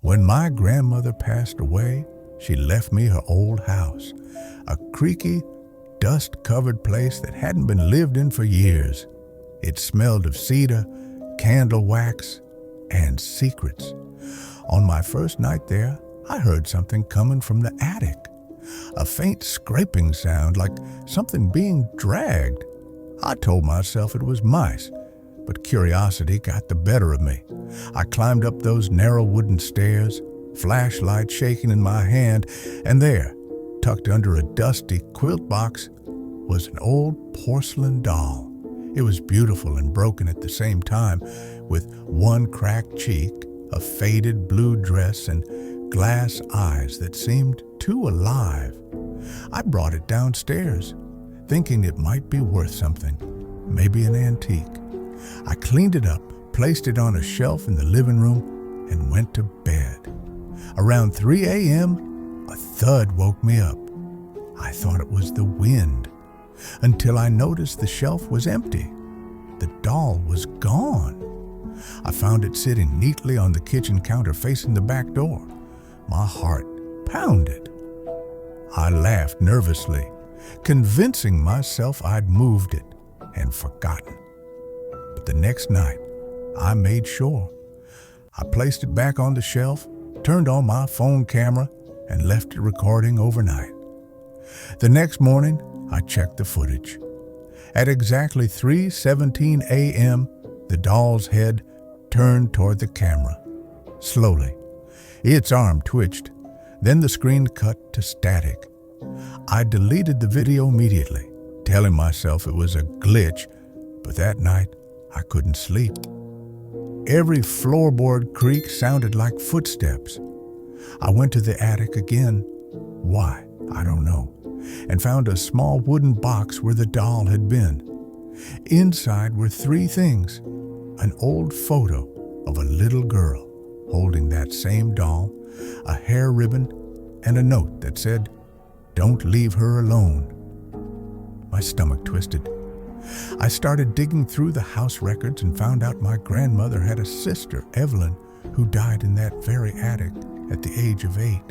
When my grandmother passed away, she left me her old house, a creaky, dust-covered place that hadn't been lived in for years. It smelled of cedar, candle wax, and secrets. On my first night there, I heard something coming from the attic, a faint scraping sound like something being dragged. I told myself it was mice, but curiosity got the better of me. I climbed up those narrow wooden stairs, flashlight shaking in my hand, and there, tucked under a dusty quilt box, was an old porcelain doll. It was beautiful and broken at the same time, with one cracked cheek, a faded blue dress, and glass eyes that seemed too alive. I brought it downstairs, thinking it might be worth something, maybe an antique. I cleaned it up, placed it on a shelf in the living room, and went to bed. Around 3 a.m., a thud woke me up. I thought it was the wind, until I noticed the shelf was empty. The doll was gone. I found it sitting neatly on the kitchen counter facing the back door. My heart pounded. I laughed nervously, convincing myself I'd moved it and forgotten. But the next night, I made sure. I placed it back on the shelf, turned on my phone camera, and left it recording overnight. The next morning, I checked the footage. At exactly 3:17 a.m., the doll's head turned toward the camera. Slowly, its arm twitched. Then the screen cut to static. I deleted the video immediately, telling myself it was a glitch, but that night I couldn't sleep. Every floorboard creak sounded like footsteps. I went to the attic again. Why? I don't know. And found a small wooden box where the doll had been. Inside were three things: an old photo of a little girl holding that same doll, a hair ribbon, and a note that said, "Don't leave her alone." My stomach twisted. I started digging through the house records and found out my grandmother had a sister, Evelyn, who died in that very attic at the age of 8.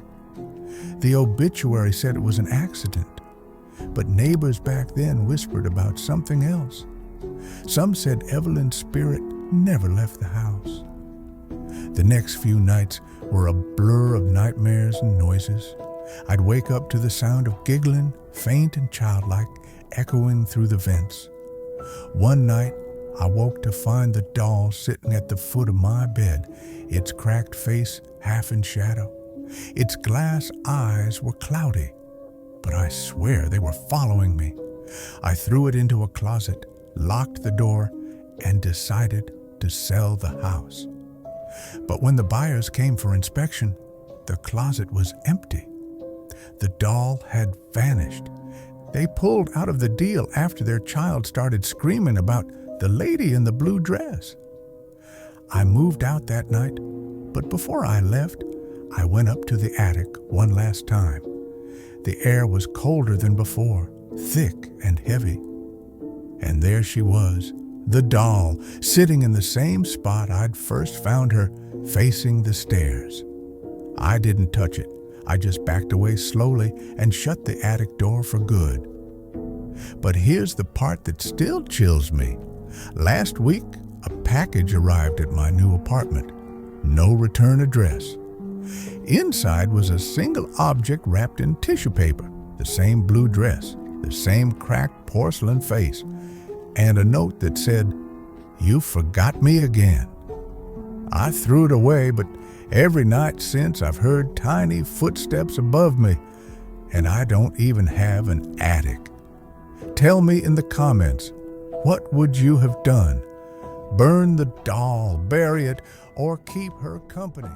The obituary said it was an accident, but neighbors back then whispered about something else. Some said Evelyn's spirit never left the house. The next few nights were a blur of nightmares and noises. I'd wake up to the sound of giggling, faint and childlike, echoing through the vents. One night, I woke to find the doll sitting at the foot of my bed, its cracked face half in shadow. Its glass eyes were cloudy, but I swear they were following me. I threw it into a closet, locked the door, and decided to sell the house. But when the buyers came for inspection, the closet was empty. The doll had vanished. They pulled out of the deal after their child started screaming about the lady in the blue dress. I moved out that night, but before I left, I went up to the attic one last time. The air was colder than before, thick and heavy. And there she was, the doll, sitting in the same spot I'd first found her, facing the stairs. I didn't touch it. I just backed away slowly and shut the attic door for good. But here's the part that still chills me. Last week, a package arrived at my new apartment. No return address. Inside was a single object wrapped in tissue paper, the same blue dress, the same cracked porcelain face, and a note that said, "You forgot me again." I threw it away, but every night since I've heard tiny footsteps above me, and I don't even have an attic. Tell me in the comments, what would you have done? Burn the doll, bury it, or keep her company?